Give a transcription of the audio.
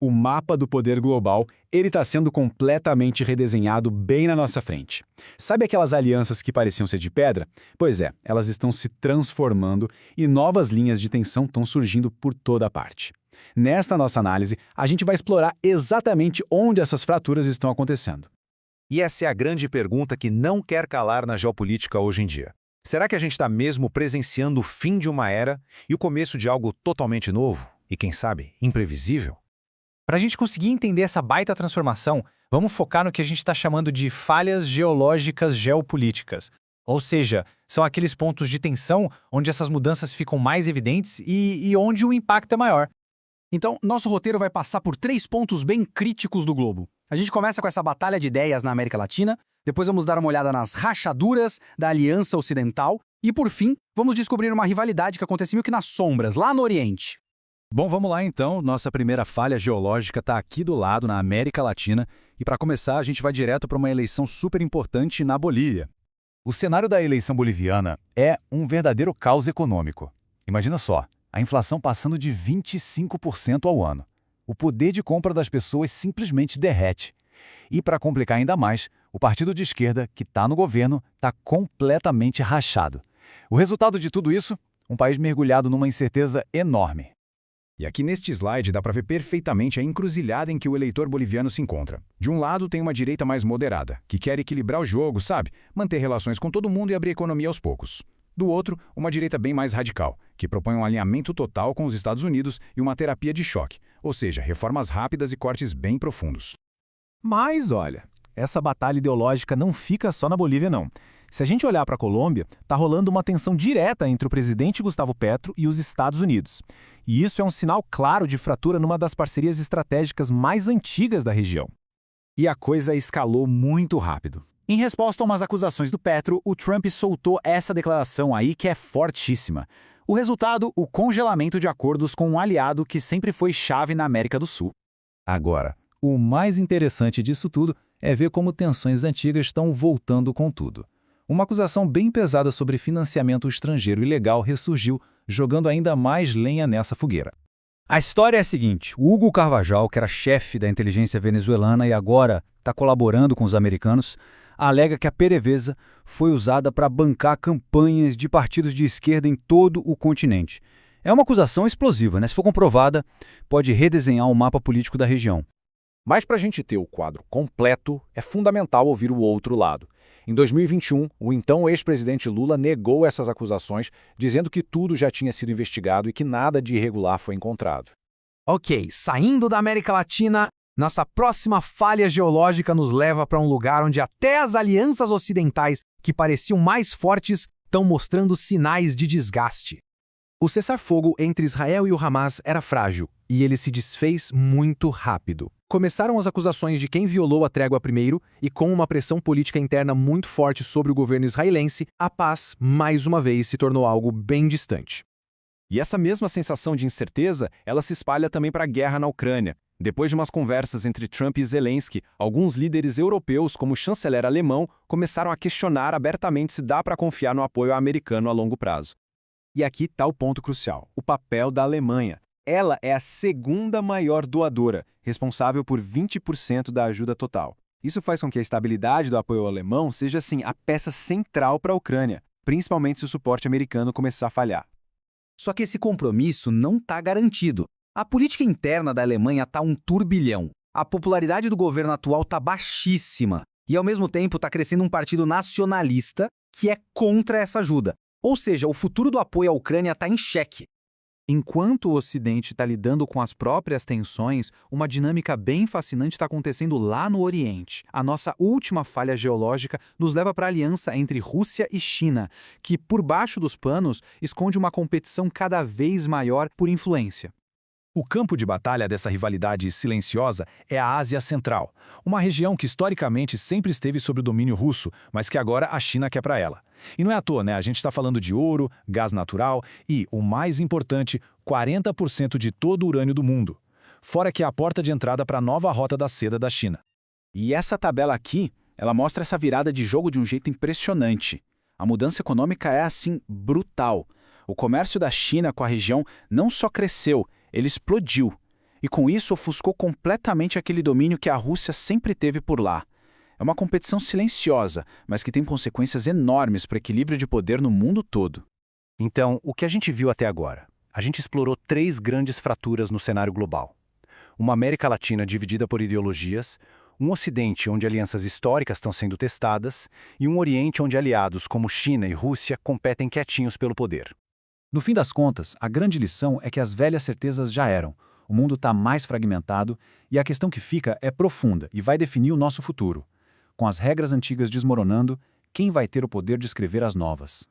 O mapa do poder global, ele está sendo completamente redesenhado bem na nossa frente. Sabe aquelas alianças que pareciam ser de pedra? Pois é, elas estão se transformando e novas linhas de tensão estão surgindo por toda a parte. Nesta nossa análise, a gente vai explorar exatamente onde essas fraturas estão acontecendo. E essa é a grande pergunta que não quer calar na geopolítica hoje em dia. Será que a gente está mesmo presenciando o fim de uma era e o começo de algo totalmente novo e, quem sabe, imprevisível? Para a gente conseguir entender essa baita transformação, vamos focar no que a gente está chamando de falhas geológicas geopolíticas. Ou seja, são aqueles pontos de tensão onde essas mudanças ficam mais evidentes e onde o impacto é maior. Então, nosso roteiro vai passar por 3 pontos bem críticos do globo. A gente começa com essa batalha de ideias na América Latina, depois vamos dar uma olhada nas rachaduras da Aliança Ocidental e, por fim, vamos descobrir uma rivalidade que acontece meio que nas sombras, lá no Oriente. Bom, vamos lá então. Nossa primeira falha geológica está aqui do lado, na América Latina, e para começar a gente vai direto para uma eleição super importante na Bolívia. O cenário da eleição boliviana é um verdadeiro caos econômico. Imagina só, a inflação passando de 25% ao ano. O poder de compra das pessoas simplesmente derrete. E para complicar ainda mais, o partido de esquerda, que está no governo, está completamente rachado. O resultado de tudo isso? Um país mergulhado numa incerteza enorme. E aqui neste slide dá para ver perfeitamente a encruzilhada em que o eleitor boliviano se encontra. De um lado tem uma direita mais moderada, que quer equilibrar o jogo, sabe? Manter relações com todo mundo e abrir a economia aos poucos. Do outro, uma direita bem mais radical, que propõe um alinhamento total com os Estados Unidos e uma terapia de choque, ou seja, reformas rápidas e cortes bem profundos. Mas, olha, essa batalha ideológica não fica só na Bolívia, não. Se a gente olhar para a Colômbia, está rolando uma tensão direta entre o presidente Gustavo Petro e os Estados Unidos. E isso é um sinal claro de fratura numa das parcerias estratégicas mais antigas da região. E a coisa escalou muito rápido. Em resposta a umas acusações do Petro, o Trump soltou essa declaração aí que é fortíssima. O resultado, o congelamento de acordos com um aliado que sempre foi chave na América do Sul. Agora, o mais interessante disso tudo é ver como tensões antigas estão voltando com tudo. Uma acusação bem pesada sobre financiamento estrangeiro ilegal ressurgiu, jogando ainda mais lenha nessa fogueira. A história é a seguinte: o Hugo Carvajal, que era chefe da inteligência venezuelana e agora está colaborando com os americanos, alega que a PDVSA foi usada para bancar campanhas de partidos de esquerda em todo o continente. É uma acusação explosiva, né? Se for comprovada, pode redesenhar o mapa político da região. Mas para a gente ter o quadro completo, é fundamental ouvir o outro lado. Em 2021, o então ex-presidente Lula negou essas acusações, dizendo que tudo já tinha sido investigado e que nada de irregular foi encontrado. Ok, saindo da América Latina, nossa próxima falha geológica nos leva para um lugar onde até as alianças ocidentais, que pareciam mais fortes, estão mostrando sinais de desgaste. O cessar-fogo entre Israel e o Hamas era frágil, e ele se desfez muito rápido. Começaram as acusações de quem violou a trégua primeiro, e com uma pressão política interna muito forte sobre o governo israelense, a paz, mais uma vez, se tornou algo bem distante. E essa mesma sensação de incerteza, ela se espalha também para a guerra na Ucrânia. Depois de umas conversas entre Trump e Zelensky, alguns líderes europeus, como o chanceler alemão, começaram a questionar abertamente se dá para confiar no apoio americano a longo prazo. E aqui está o ponto crucial: o papel da Alemanha. Ela é a segunda maior doadora, responsável por 20% da ajuda total. Isso faz com que a estabilidade do apoio alemão seja, assim, a peça central para a Ucrânia, principalmente se o suporte americano começar a falhar. Só que esse compromisso não está garantido. A política interna da Alemanha está um turbilhão. A popularidade do governo atual está baixíssima. E, ao mesmo tempo, está crescendo um partido nacionalista que é contra essa ajuda. Ou seja, o futuro do apoio à Ucrânia está em xeque. Enquanto o Ocidente está lidando com as próprias tensões, uma dinâmica bem fascinante está acontecendo lá no Oriente. A nossa última falha geológica nos leva para a aliança entre Rússia e China, que, por baixo dos panos, esconde uma competição cada vez maior por influência. O campo de batalha dessa rivalidade silenciosa é a Ásia Central, uma região que historicamente sempre esteve sob o domínio russo, mas que agora a China quer para ela. E não é à toa, né? A gente está falando de ouro, gás natural e, o mais importante, 40% de todo o urânio do mundo. Fora que é a porta de entrada para a nova rota da seda da China. E essa tabela aqui, ela mostra essa virada de jogo de um jeito impressionante. A mudança econômica é, assim, brutal. O comércio da China com a região não só cresceu, ele explodiu. E com isso ofuscou completamente aquele domínio que a Rússia sempre teve por lá. É uma competição silenciosa, mas que tem consequências enormes para o equilíbrio de poder no mundo todo. Então, o que a gente viu até agora? A gente explorou 3 grandes fraturas no cenário global. Uma América Latina dividida por ideologias, um Ocidente onde alianças históricas estão sendo testadas e um Oriente onde aliados como China e Rússia competem quietinhos pelo poder. No fim das contas, a grande lição é que as velhas certezas já eram. O mundo está mais fragmentado e a questão que fica é profunda e vai definir o nosso futuro. Com as regras antigas desmoronando, quem vai ter o poder de escrever as novas?